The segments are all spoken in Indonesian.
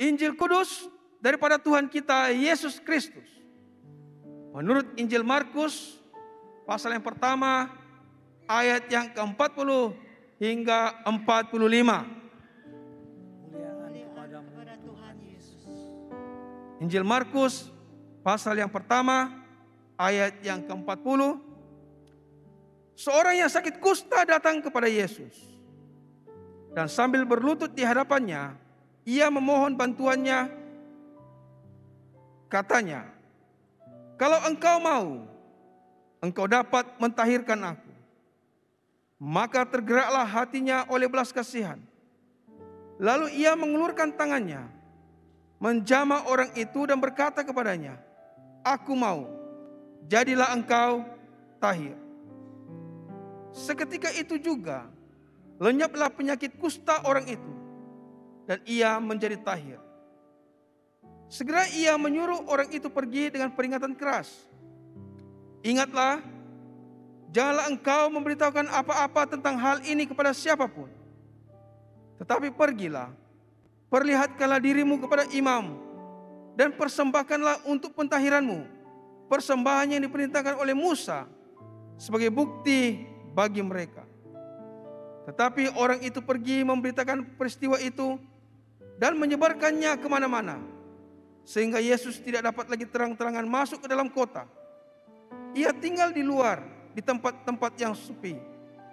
Injil kudus daripada Tuhan kita Yesus Kristus. Menurut Injil Markus pasal yang pertama ayat yang ke-40 hingga 45. Kepada Tuhan Yesus. Injil Markus pasal yang pertama ayat yang ke-40. Seorang yang sakit kusta datang kepada Yesus, dan sambil berlutut di hadapannya, ia memohon bantuannya. Katanya, "Kalau engkau mau, engkau dapat mentahirkan aku." Maka tergeraklah hatinya oleh belas kasihan. Lalu ia mengulurkan tangannya, menjamah orang itu dan berkata kepadanya, "Aku mau, jadilah engkau tahir." Seketika itu juga lenyaplah penyakit kusta orang itu, dan ia menjadi tahir. Segera ia menyuruh orang itu pergi dengan peringatan keras. "Ingatlah, janganlah engkau memberitahukan apa-apa tentang hal ini kepada siapapun. Tetapi pergilah, perlihatkanlah dirimu kepada imam, dan persembahkanlah untuk pentahiranmu persembahan yang diperintahkan oleh Musa sebagai bukti bagi mereka." Tetapi orang itu pergi memberitakan peristiwa itu dan menyebarkannya kemana-mana, sehingga Yesus tidak dapat lagi terang-terangan masuk ke dalam kota. Ia tinggal di luar, di tempat-tempat yang sepi.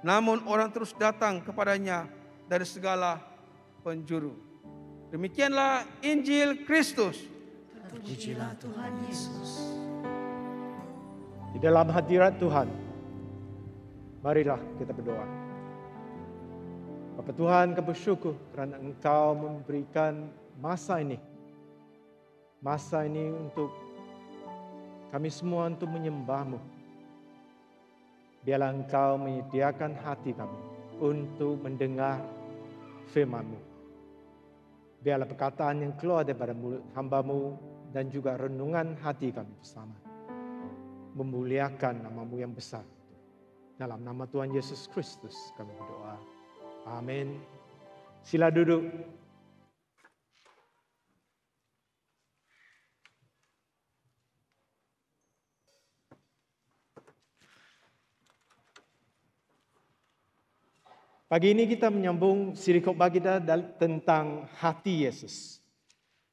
Namun orang terus datang kepadanya dari segala penjuru. Demikianlah Injil Kristus. Terpujilah Tuhan Yesus. Di dalam hadirat Tuhan, marilah kita berdoa. Bapa Tuhan, kami bersyukur kerana Engkau memberikan masa ini untuk kami semua untuk menyembah-Mu. Biarlah Engkau menyediakan hati kami untuk mendengar firman-Mu. Biarlah perkataan yang keluar daripada mulut hamba-Mu dan juga renungan hati kami bersama memuliakan nama-Mu yang besar. Dalam nama Tuhan Yesus Kristus kami berdoa. Amin. Sila duduk. Pagi ini kita menyambung siri khotbah kita tentang hati Yesus.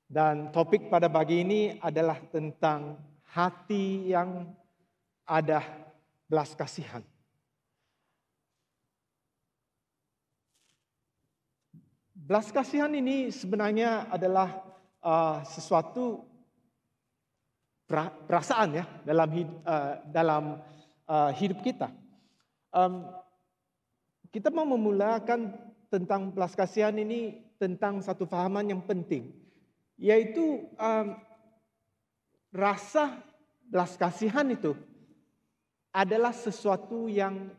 Dan topik pada pagi ini adalah tentang hati yang ada belas kasihan. Belas kasihan ini sebenarnya adalah sesuatu perasaan ya dalam hidup kita. Kita mau memulakan tentang belas kasihan ini tentang satu fahaman yang penting, yaitu rasa belas kasihan itu adalah sesuatu yang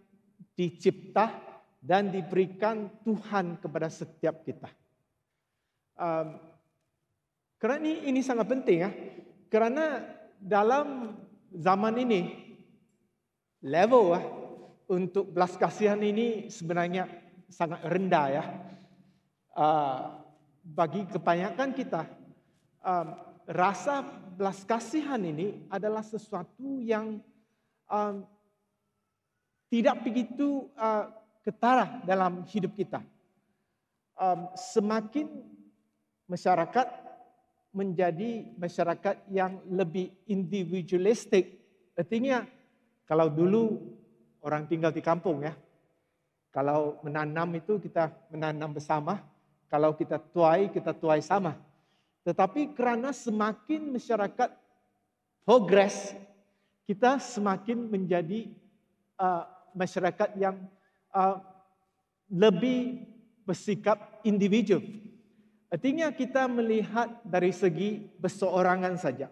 dicipta dan diberikan Tuhan kepada setiap kita. Kerana ini sangat penting ya. Kerana dalam zaman ini level untuk belas kasihan ini sebenarnya sangat rendah ya. Bagi kebanyakan kita rasa belas kasihan ini adalah sesuatu yang tidak begitu ketara dalam hidup kita. Semakin masyarakat menjadi masyarakat yang lebih individualistik. Artinya kalau dulu orang tinggal di kampung ya, kalau menanam itu kita menanam bersama, kalau kita tuai sama. Tetapi kerana semakin masyarakat progres, kita semakin menjadi masyarakat yang lebih bersikap individu. Artinya kita melihat dari segi berseorangan saja.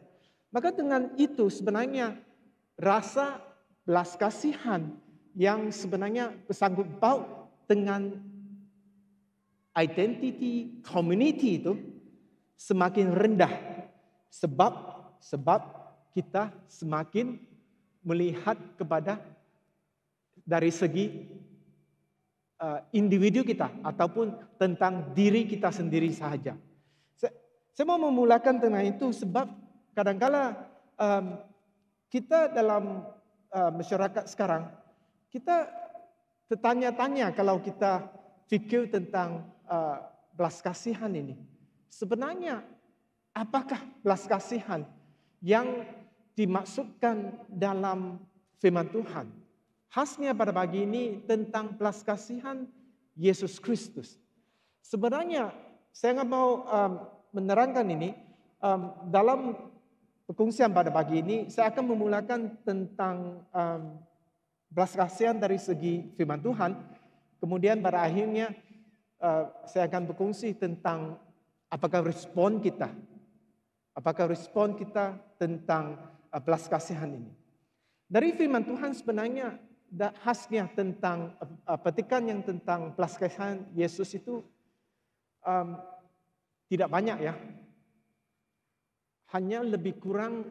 Maka dengan itu sebenarnya rasa belas kasihan yang sebenarnya bersangkut paut dengan identity community itu semakin rendah. Sebab kita semakin melihat kepada dari segi individu kita ataupun tentang diri kita sendiri sahaja. Saya mau memulakan tentang itu sebab kadang-kala kita dalam masyarakat sekarang, kita tertanya-tanya kalau kita fikir tentang belas kasihan ini. Sebenarnya apakah belas kasihan yang dimaksudkan dalam firman Tuhan? Khasnya pada pagi ini tentang belas kasihan Yesus Kristus. Sebenarnya saya nggak mau menerangkan ini dalam perkongsian pada pagi ini. Saya akan memulakan tentang belas kasihan dari segi firman Tuhan. Kemudian pada akhirnya saya akan berkongsi tentang apakah respon kita tentang belas kasihan ini. Dari firman Tuhan sebenarnya khasnya tentang petikan yang tentang belas kasihan Yesus itu tidak banyak ya. Hanya lebih kurang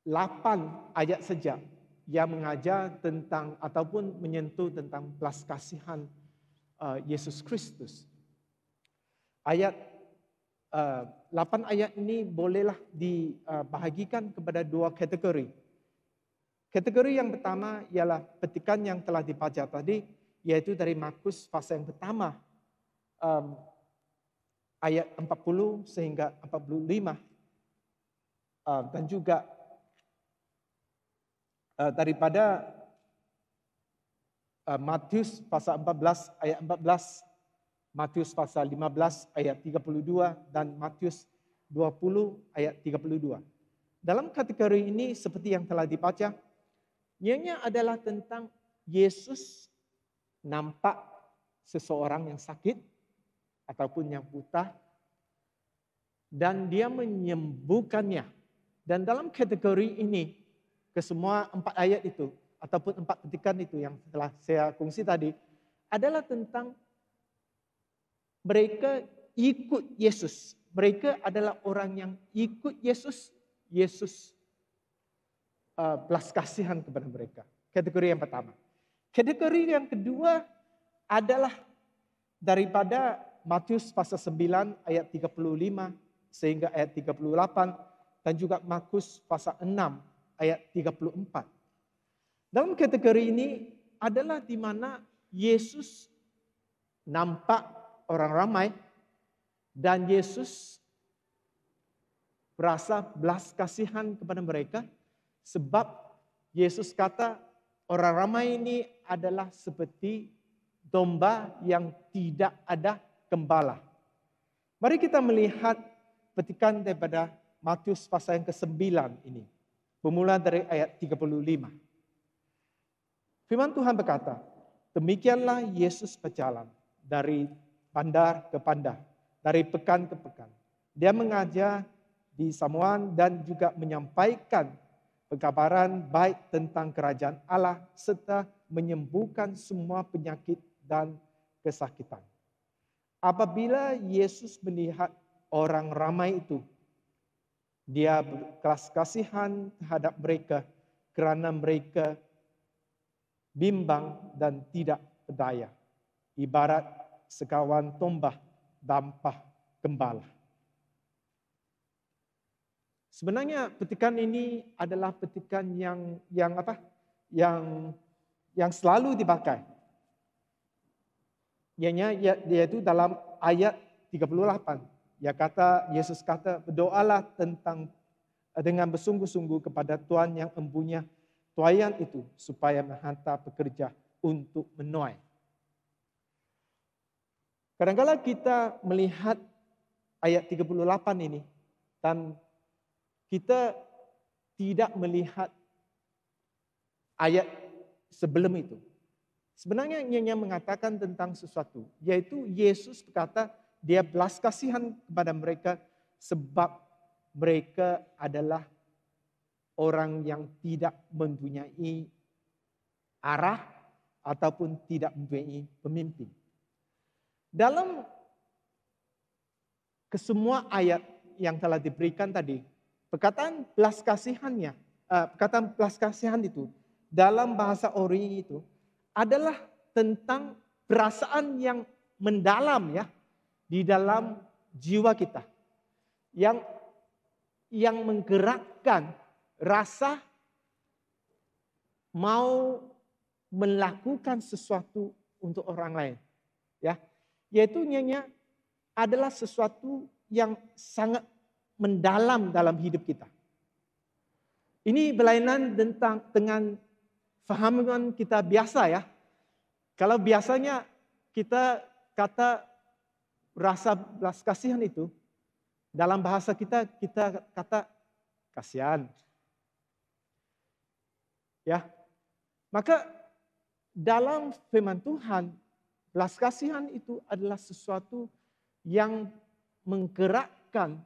8 ayat saja yang mengajar tentang ataupun menyentuh tentang belas kasihan Yesus Kristus. Ayat 8 ayat ini bolehlah dibahagikan kepada 2 kategori. Kategori yang pertama ialah petikan yang telah dibaca tadi, yaitu dari Markus pasal yang pertama, ayat 40 sehingga 45. Dan juga daripada Matius pasal 14 ayat 14, Matius pasal 15 ayat 32, dan Matius 20 ayat 32. Dalam kategori ini seperti yang telah dibaca, ianya adalah tentang Yesus nampak seseorang yang sakit ataupun yang buta dan dia menyembuhkannya. Dan dalam kategori ini, kesemua 4 ayat itu ataupun 4 petikan itu yang telah saya kongsi tadi adalah tentang mereka ikut Yesus. Mereka adalah orang yang ikut Yesus. Yesus belas kasihan kepada mereka. Kategori yang pertama. Kategori yang kedua adalah daripada Matius pasal 9 ayat 35 sehingga ayat 38 dan juga Markus pasal 6 ayat 34. Dalam kategori ini adalah di mana Yesus nampak orang ramai dan Yesus berasa belas kasihan kepada mereka. Sebab Yesus kata orang ramai ini adalah seperti domba yang tidak ada gembala. Mari kita melihat petikan daripada Matius pasal yang ke-9 ini. Bermula dari ayat 35. Firman Tuhan berkata, demikianlah Yesus berjalan dari bandar ke bandar, dari pekan ke pekan. Dia mengajar di Samuan dan juga menyampaikan pengkabaran baik tentang kerajaan Allah serta menyembuhkan semua penyakit dan kesakitan. Apabila Yesus melihat orang ramai itu, dia belas kasihan terhadap mereka kerana mereka bimbang dan tidak berdaya. Ibarat sekawan tombah dampah gembala. Sebenarnya petikan ini adalah petikan yang selalu dipakai. Yaitu dalam ayat 38. Yesus kata, berdoalah dengan bersungguh-sungguh kepada Tuhan yang empunya tuaian itu supaya menghantar pekerja untuk menuai. Kadang-kala kita melihat ayat 38 ini dan kita tidak melihat ayat sebelum itu. Sebenarnya ianya mengatakan tentang sesuatu, yaitu Yesus berkata dia belas kasihan kepada mereka sebab mereka adalah orang yang tidak mempunyai arah ataupun tidak mempunyai pemimpin. Dalam kesemua ayat yang telah diberikan tadi, perkataan belas kasihan itu dalam bahasa Ori itu adalah tentang perasaan yang mendalam ya di dalam jiwa kita. yang menggerakkan rasa mau melakukan sesuatu untuk orang lain. Ya, yaitu nyanyi adalah sesuatu yang sangat mendalam dalam hidup kita. Ini berlainan dengan fahaman kita biasa ya. Kalau biasanya kita kata rasa belas kasihan itu, dalam bahasa kita kata kasihan. Ya. Maka dalam firman Tuhan, belas kasihan itu adalah sesuatu yang menggerakkan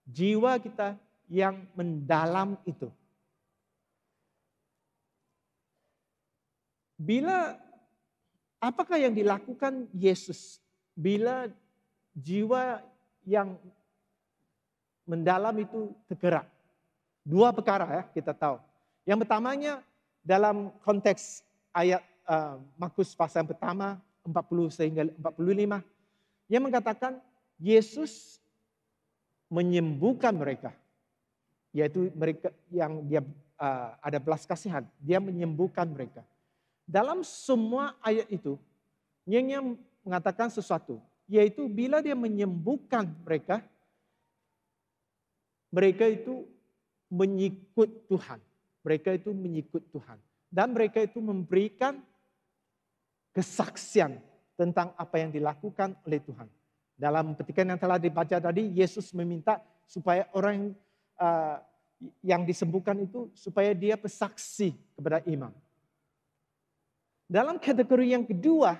jiwa kita yang mendalam itu. Apakah yang dilakukan Yesus bila jiwa yang mendalam itu tergerak? Dua perkara ya kita tahu. Yang pertamanya dalam konteks ayat Markus pasal yang pertama 40 sehingga 45 yang mengatakan Yesus menyembuhkan mereka, yaitu mereka yang dia ada belas kasihan, dia menyembuhkan mereka. Dalam semua ayat itu yang mengatakan sesuatu, yaitu bila dia menyembuhkan mereka, mereka itu mengikut Tuhan. Mereka itu mengikut Tuhan. Dan mereka itu memberikan kesaksian tentang apa yang dilakukan oleh Tuhan. Dalam petikan yang telah dibaca tadi, Yesus meminta supaya orang yang disembuhkan itu, supaya dia bersaksi kepada imam. Dalam kategori yang kedua,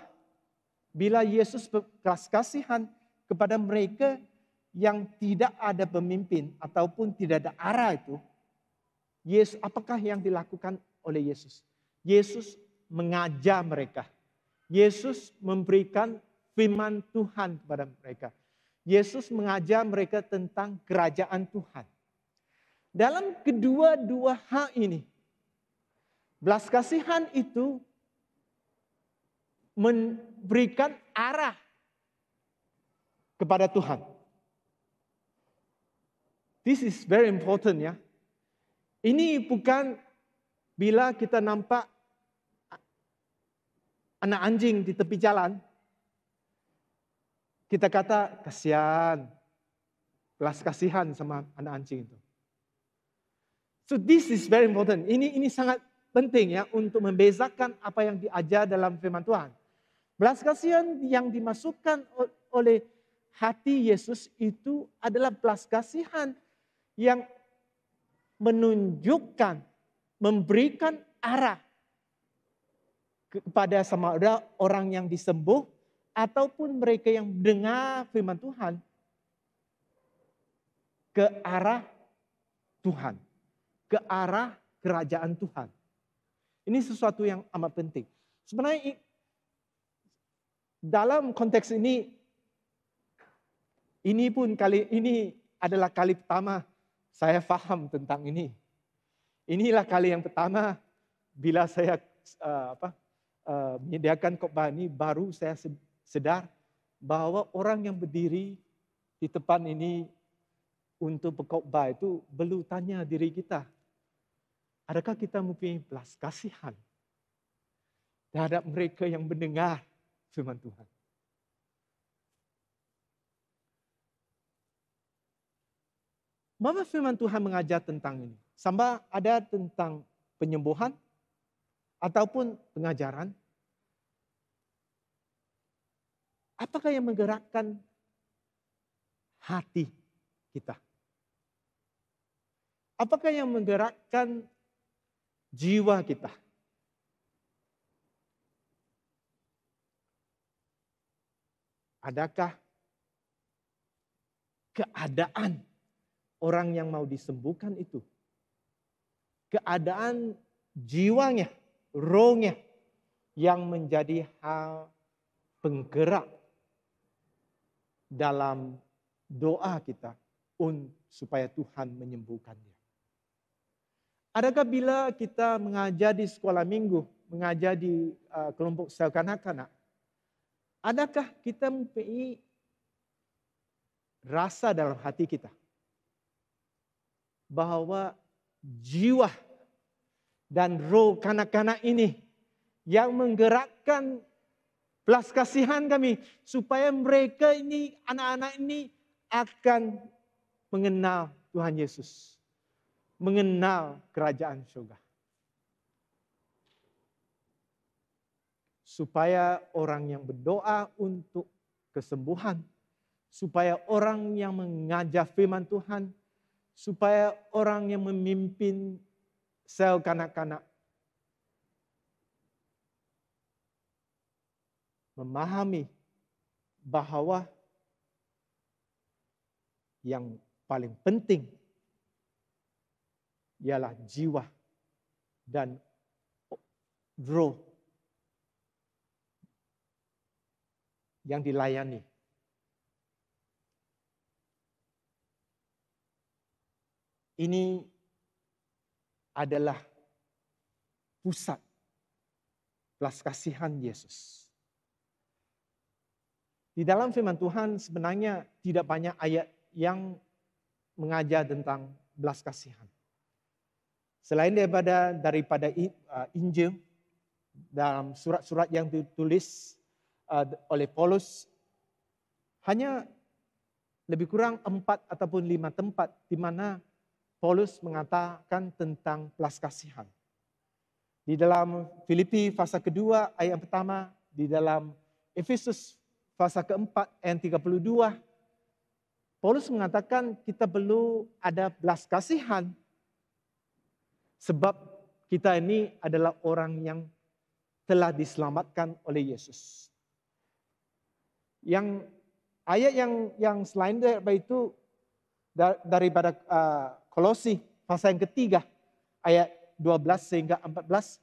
bila Yesus belas kasihan kepada mereka yang tidak ada pemimpin ataupun tidak ada arah itu, Yesus, apakah yang dilakukan oleh Yesus? Yesus mengajar mereka. Yesus memberikan firman Tuhan kepada mereka. Yesus mengajar mereka tentang kerajaan Tuhan. Dalam kedua-dua hal ini, belas kasihan itu memberikan arah kepada Tuhan. This is very important ya. Ini bukan bila kita nampak anak anjing di tepi jalan, kita kata kasihan, belas kasihan sama anak anjing itu. So this is very important. Ini sangat penting ya untuk membezakan apa yang diajar dalam firman Tuhan. Belas kasihan yang dimasukkan oleh hati Yesus itu adalah belas kasihan yang menunjukkan, memberikan arah kepada sama ada orang yang disembuh ataupun mereka yang mendengar firman Tuhan ke arah Tuhan, ke arah kerajaan Tuhan. Ini sesuatu yang amat penting. Sebenarnya dalam konteks ini adalah kali pertama saya faham tentang ini. Inilah kali yang pertama bila saya menyediakan khotbah ini, baru saya sedar bahwa orang yang berdiri di depan ini untuk berkhotbah itu perlu tanya diri kita, adakah kita mempunyai belas kasihan terhadap mereka yang mendengar firman Tuhan? Maka firman Tuhan mengajar tentang ini. Sama ada tentang penyembuhan ataupun pengajaran. Apakah yang menggerakkan hati kita? Apakah yang menggerakkan jiwa kita? Adakah keadaan orang yang mau disembuhkan itu, keadaan jiwanya, rohnya yang menjadi hal penggerak dalam doa kita supaya Tuhan menyembuhkan dia? Adakah bila kita mengajar di sekolah minggu, mengajar di kelompok sel kanak-kanak, adakah kita mempunyai rasa dalam hati kita bahwa jiwa dan roh kanak-kanak ini yang menggerakkan belas kasihan kami supaya mereka ini, anak-anak ini akan mengenal Tuhan Yesus, mengenal kerajaan surga. Supaya orang yang berdoa untuk kesembuhan, supaya orang yang mengajar firman Tuhan, supaya orang yang memimpin sel kanak-kanak memahami bahwa yang paling penting ialah jiwa dan roh yang dilayani. Ini adalah pusat belas kasihan Yesus. Di dalam firman Tuhan sebenarnya tidak banyak ayat yang mengajar tentang belas kasihan. Selain daripada Injil, dalam surat-surat yang ditulis oleh Paulus, hanya lebih kurang 4 ataupun 5 tempat di mana Paulus mengatakan tentang belas kasihan. Di dalam Filipi pasal kedua ayat yang pertama, di dalam Efesus pasal keempat ayat 32, Paulus mengatakan kita perlu ada belas kasihan sebab kita ini adalah orang yang telah diselamatkan oleh Yesus. Yang ayat yang selain daripada itu, daripada Kolose pasal yang ketiga ayat 12 sehingga 14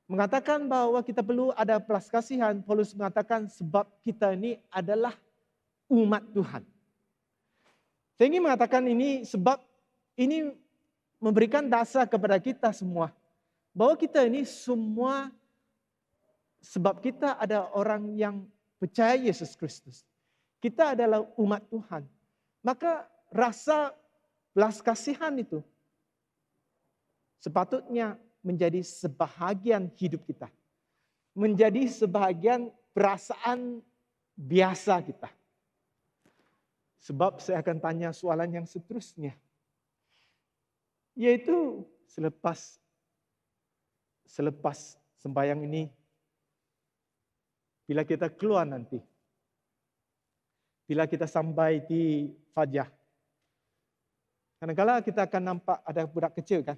mengatakan bahwa kita perlu ada belas kasihan. Paulus mengatakan sebab kita ini adalah umat Tuhan. Saya ingin mengatakan ini sebab ini memberikan dasar kepada kita semua bahwa kita ini semua, sebab kita ada orang yang percaya Yesus Kristus. Kita adalah umat Tuhan. Maka rasa belas kasihan itu sepatutnya menjadi sebahagian hidup kita. Menjadi sebahagian perasaan biasa kita. Sebab saya akan tanya soalan yang seterusnya. Yaitu selepas sembahyang ini, bila kita keluar nanti, bila kita sampai di Fajar, kadang-kadang kita akan nampak ada budak kecil kan,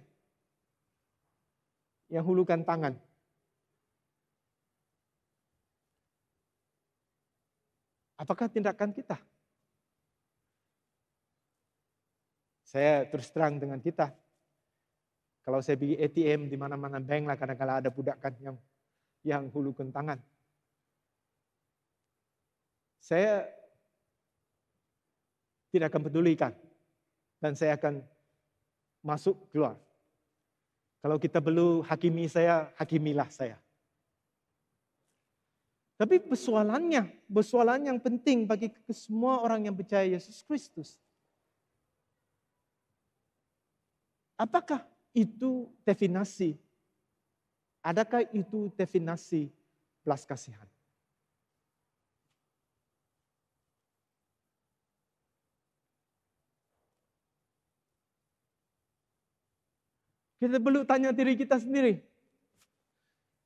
yang hulukan tangan. Apakah tindakan kita? Saya terus terang dengan kita. Kalau saya pergi ATM di mana-mana bank lah, kadang-kadang ada budak kan yang hulukan tangan. Saya tidak akan pedulikan dan saya akan masuk keluar. Kalau kita perlu hakimi saya, hakimilah saya. Tapi persoalan yang penting bagi semua orang yang percaya Yesus Kristus. Apakah itu definisi? Adakah itu definisi belas kasihan? Kita perlu tanya diri kita sendiri.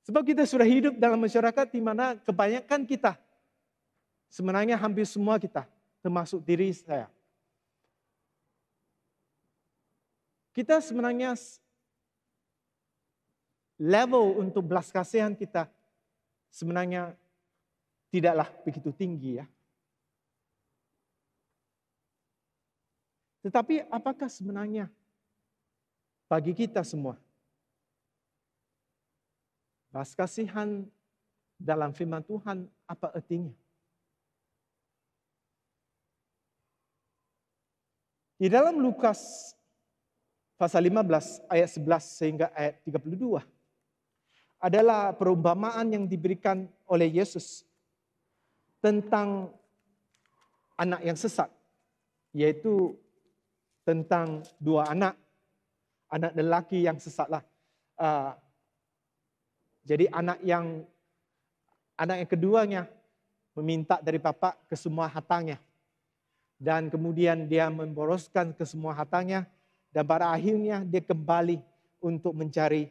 Sebab kita sudah hidup dalam masyarakat di mana kebanyakan kita, sebenarnya hampir semua kita, termasuk diri saya. Kita sebenarnya level untuk belas kasihan kita sebenarnya tidaklah begitu tinggi ya. Tetapi apakah sebenarnya bagi kita semua belas kasihan dalam firman Tuhan apa artinya? Di dalam Lukas pasal 15 ayat 11 sehingga ayat 32 adalah perumpamaan yang diberikan oleh Yesus tentang anak yang sesat, yaitu tentang dua anak lelaki yang sesatlah. Jadi anak yang keduanya meminta dari bapa ke semua hartanya. Dan kemudian dia memboroskan ke semua hartanya. Dan pada akhirnya dia kembali untuk mencari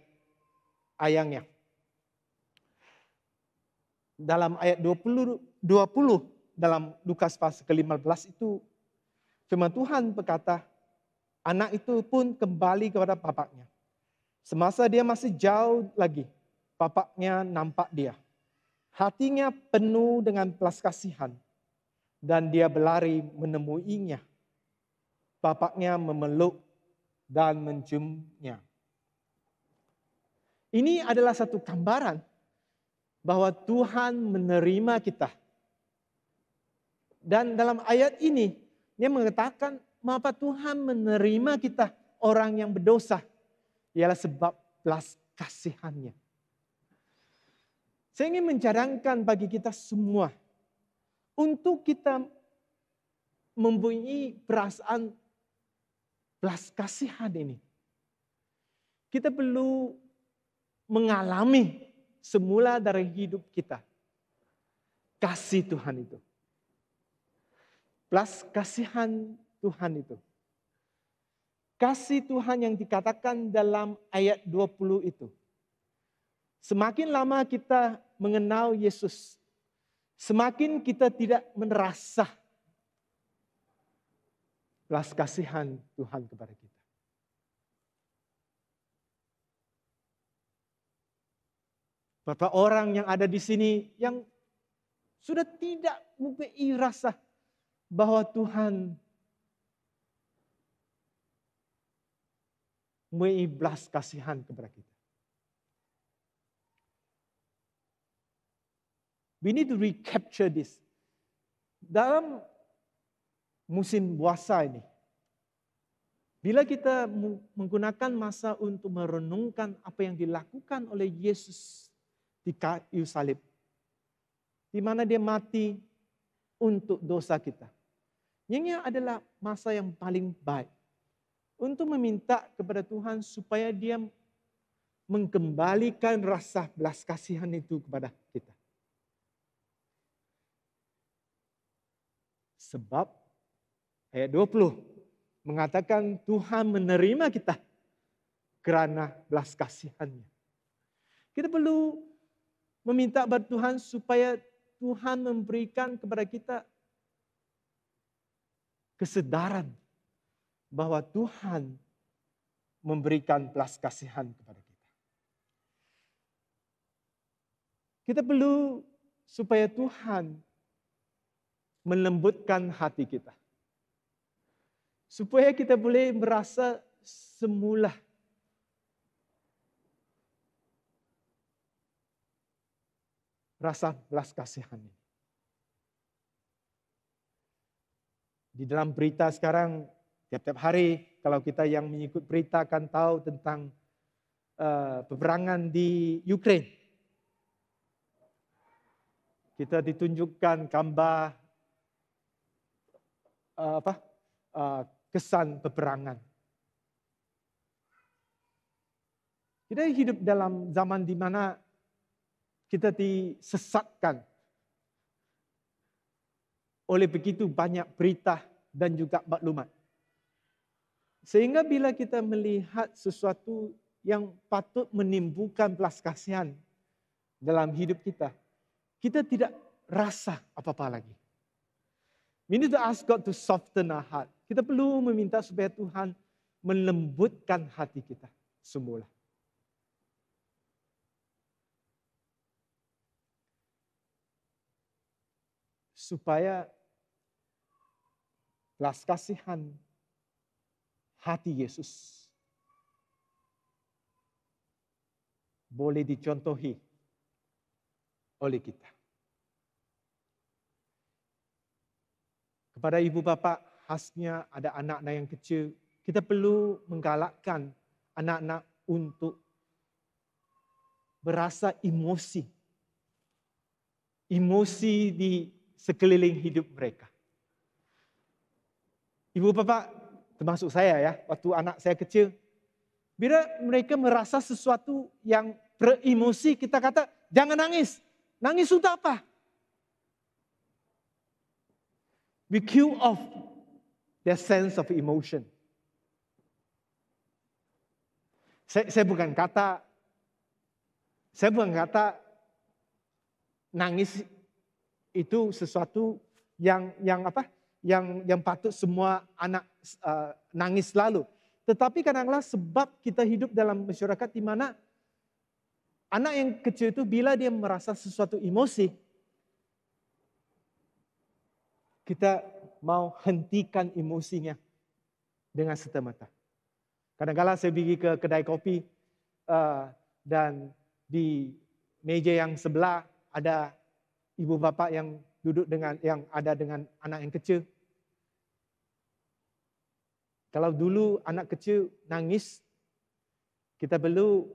ayahnya. Dalam ayat 20 dalam Lukas pasal ke-15 itu firman Tuhan berkata, anak itu pun kembali kepada bapaknya. Semasa dia masih jauh lagi, bapaknya nampak dia. Hatinya penuh dengan belas kasihan dan dia berlari menemuinya. Bapaknya memeluk dan menciumnya. Ini adalah satu gambaran bahwa Tuhan menerima kita. Dan dalam ayat ini, dia mengatakan mengapa Tuhan menerima kita orang yang berdosa. Ialah sebab belas kasihannya. Saya ingin mencadangkan bagi kita semua. Untuk kita mempunyai perasaan belas kasihan ini. Kita perlu mengalami semula dari hidup kita. Kasih Tuhan itu. Belas kasihan Tuhan itu. Kasih Tuhan yang dikatakan dalam ayat 20 itu. Semakin lama kita mengenal Yesus, semakin kita tidak merasa belas kasihan Tuhan kepada kita. Beberapa orang yang ada di sini yang sudah tidak mempunyai rasa bahwa Tuhan mempunyai belas kasihan kepada kita. We need to recapture this. Dalam musim puasa ini, bila kita menggunakan masa untuk merenungkan apa yang dilakukan oleh Yesus di kayu salib, di mana dia mati untuk dosa kita. Ini adalah masa yang paling baik untuk meminta kepada Tuhan supaya dia mengembalikan rasa belas kasihan itu kepada kita. Sebab ayat 20 mengatakan Tuhan menerima kita karena belas kasihannya. Kita perlu meminta kepada Tuhan supaya Tuhan memberikan kepada kita kesadaran bahwa Tuhan memberikan belas kasihan kepada kita. Kita perlu supaya Tuhan melembutkan hati kita. Supaya kita boleh merasa semula rasa belas kasihan ini. Di dalam berita sekarang, tiap-tiap hari, kalau kita yang mengikut berita akan tahu tentang peperangan di Ukraine. Kita ditunjukkan gambar kesan peperangan. Kita hidup dalam zaman di mana kita disesatkan oleh begitu banyak berita dan juga maklumat. Sehingga bila kita melihat sesuatu yang patut menimbulkan belas kasihan dalam hidup kita, kita tidak rasa apa-apa lagi. We need to ask God to soften our heart. Kita perlu meminta supaya Tuhan melembutkan hati kita semula. Supaya belas kasihan hati Yesus boleh dicontohi oleh kita. Kepada ibu bapa, khasnya ada anak-anak yang kecil, kita perlu menggalakkan anak-anak untuk berasa emosi di sekeliling hidup mereka. Ibu bapa termasuk saya ya, waktu anak saya kecil, bila mereka merasa sesuatu yang beremosi, kita kata, jangan nangis. Nangis untuk apa? We kill off their sense of emotion. Saya bukan kata nangis itu sesuatu yang patut semua anak nangis selalu. Tetapi kadang-kadang sebab kita hidup dalam masyarakat di mana anak yang kecil itu bila dia merasa sesuatu emosi, kita mau hentikan emosinya dengan serta-merta. Kadang-kadang saya pergi ke kedai kopi dan di meja yang sebelah ada ibu bapa yang duduk yang ada dengan anak yang kecil. Kalau dulu anak kecil nangis, kita perlu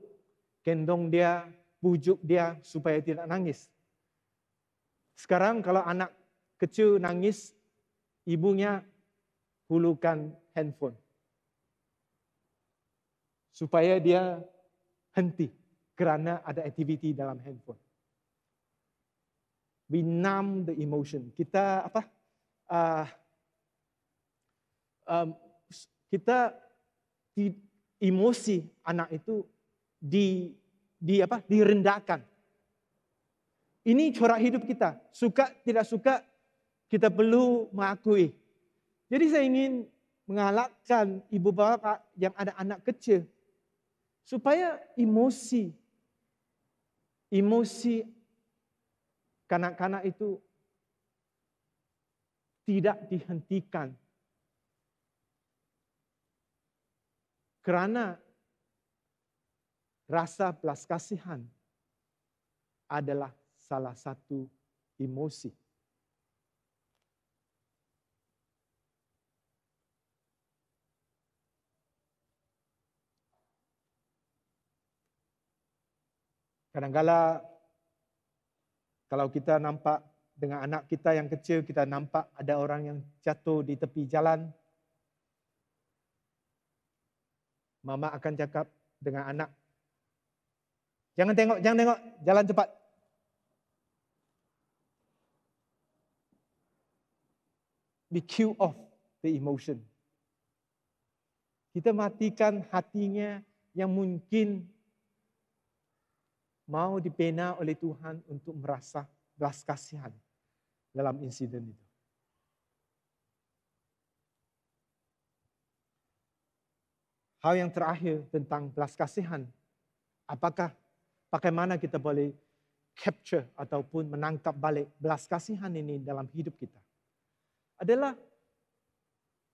gendong dia, pujuk dia supaya tidak nangis. Sekarang kalau anak kecil nangis, ibunya hulurkan handphone supaya dia henti kerana ada aktiviti dalam handphone. We numb the emotion. Kita emosi anak itu direndahkan. Ini corak hidup kita. Suka tidak suka kita perlu mengakui. Jadi saya ingin mengalahkan ibu bapa yang ada anak kecil supaya emosi kanak-kanak itu tidak dihentikan. Kerana rasa belas kasihan adalah salah satu emosi. Kadang-kala kalau kita nampak dengan anak kita yang kecil, kita nampak ada orang yang jatuh di tepi jalan. Mama akan cakap dengan anak, jangan tengok, jalan cepat. We kill off the emotion. Kita matikan hatinya yang mungkin mau dibina oleh Tuhan untuk merasa belas kasihan dalam insiden itu. Hal yang terakhir tentang belas kasihan, bagaimana kita boleh capture ataupun menangkap balik belas kasihan ini dalam hidup kita? Adalah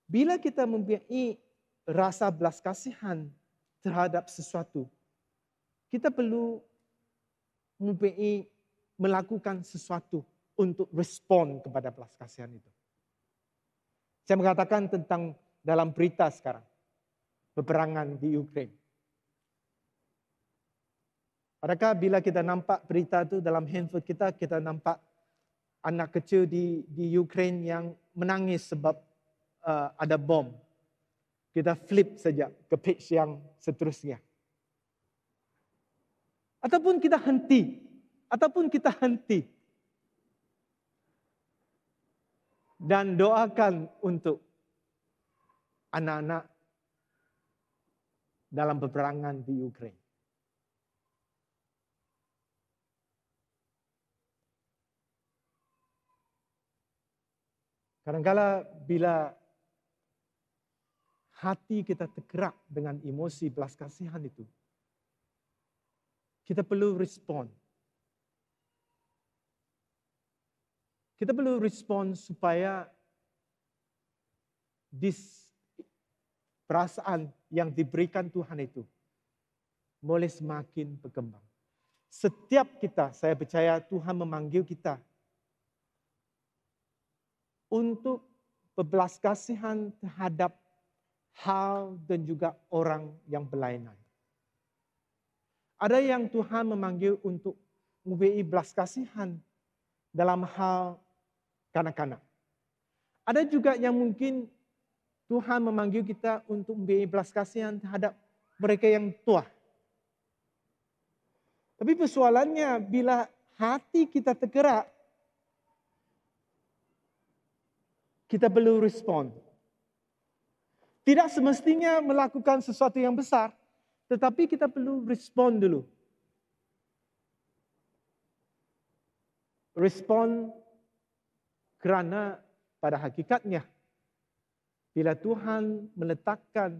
bila kita mempunyai rasa belas kasihan terhadap sesuatu, kita perlu melakukan sesuatu untuk respon kepada belas kasihan itu. Saya mengatakan tentang dalam berita sekarang, peperangan di Ukraine. Adakah bila kita nampak berita itu dalam handphone kita nampak anak kecil di Ukraine yang menangis sebab ada bom. Kita flip saja ke page yang seterusnya. Ataupun kita henti. Dan doakan untuk anak-anak dalam peperangan di Ukraine. Kadang-kala bila hati kita tergerak dengan emosi belas kasihan itu, kita perlu respon. Kita perlu respon supaya perasaan yang diberikan Tuhan itu boleh semakin berkembang. Setiap kita, saya percaya Tuhan memanggil kita untuk berbelas kasihan terhadap hal dan juga orang yang berlainan. Ada yang Tuhan memanggil untuk mempunyai belas kasihan dalam hal kanak-kanak. Ada juga yang mungkin Tuhan memanggil kita untuk memberi belas kasihan terhadap mereka yang tua. Tapi persoalannya bila hati kita tergerak, kita perlu respon. Tidak semestinya melakukan sesuatu yang besar, tetapi kita perlu respon dulu. Respon kerana pada hakikatnya, bila Tuhan meletakkan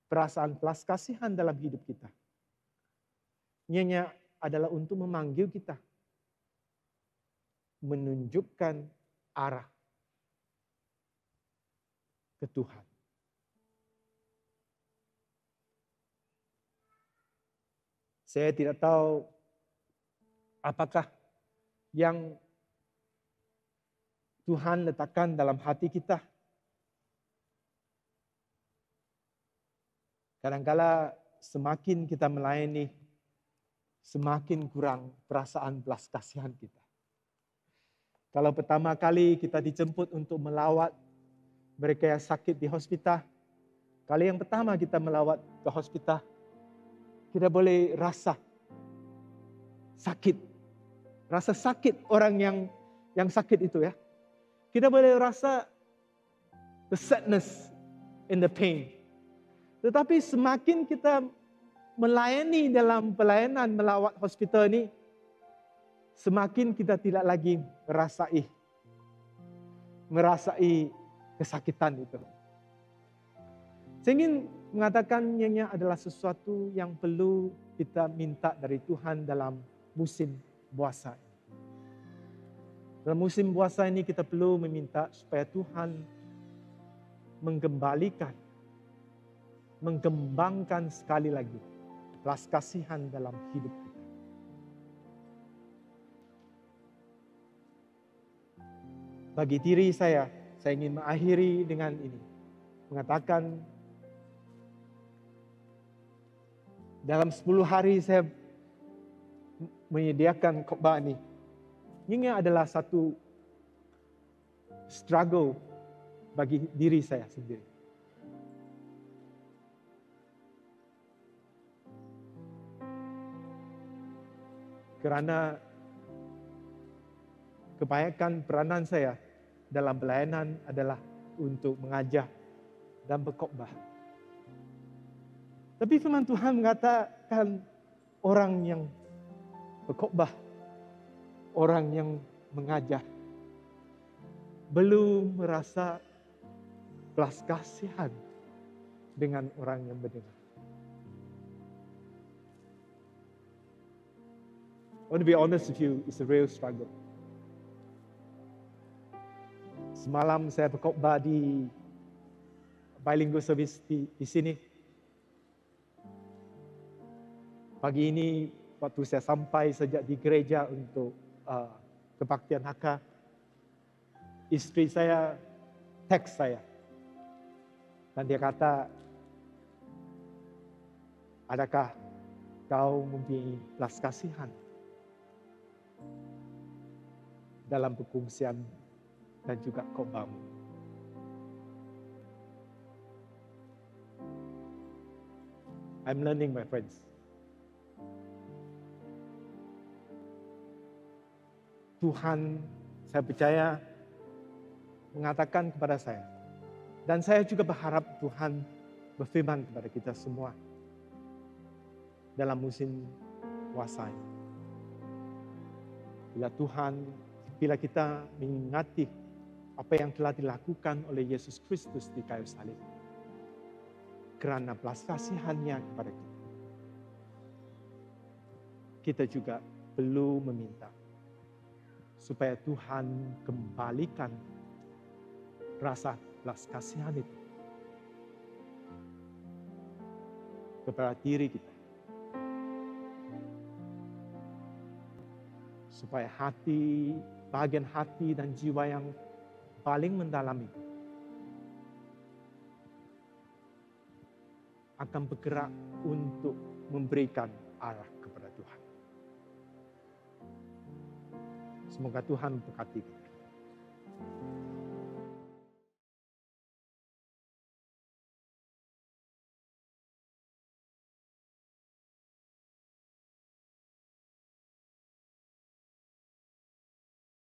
perasaan belas kasihan dalam hidup kita, ianya adalah untuk memanggil kita, menunjukkan arah ke Tuhan. Saya tidak tahu apakah yang Tuhan letakkan dalam hati kita. Kadang-kala semakin kita melayani, semakin kurang perasaan belas kasihan kita. Kalau pertama kali kita dijemput untuk melawat mereka yang sakit di hospital, kali yang pertama kita melawat ke hospital, kita boleh rasa sakit. Rasa sakit orang yang sakit itu ya. Kita boleh rasa the sadness and the pain. Tetapi semakin kita melayani dalam pelayanan melawat hospital ini, semakin kita tidak lagi merasai kesakitan itu. Saya ingin mengatakan ianya adalah sesuatu yang perlu kita minta dari Tuhan dalam musim puasa. Dalam musim puasa ini kita perlu meminta supaya Tuhan mengembangkan sekali lagi belas kasihan dalam hidup kita. Bagi diri saya ingin mengakhiri dengan ini. Mengatakan dalam 10 hari saya menyediakan khotbah ini. Ini adalah satu struggle bagi diri saya sendiri. Kerana kebanyakan peranan saya dalam pelayanan adalah untuk mengajar dan berkhotbah. Tapi firman Tuhan mengatakan orang yang berkhotbah, orang yang mengajar, belum merasa belas kasihan dengan orang yang mendengar. I want to be honest with you, it's a real struggle. Semalam saya berkhotbah di bilingual service di sini. Pagi ini waktu saya sampai sejak di gereja untuk kebaktian HK, isteri saya teks saya. Dan dia kata, adakah kau mempunyai belas kasihan dalam perkongsian dan juga khotbahmu? I'm learning, my friends. Tuhan, saya percaya, mengatakan kepada saya. Dan saya juga berharap Tuhan berfirman kepada kita semua dalam musim puasa ini. Bila kita mengingati apa yang telah dilakukan oleh Yesus Kristus di kayu salib, kerana belas kasihannya kepada kita, kita juga perlu meminta supaya Tuhan kembalikan rasa belas kasihan itu kepada diri kita. Supaya bahagian hati dan jiwa yang paling mendalam itu akan bergerak untuk memberikan arah kepada Tuhan. Semoga Tuhan memberkati kita.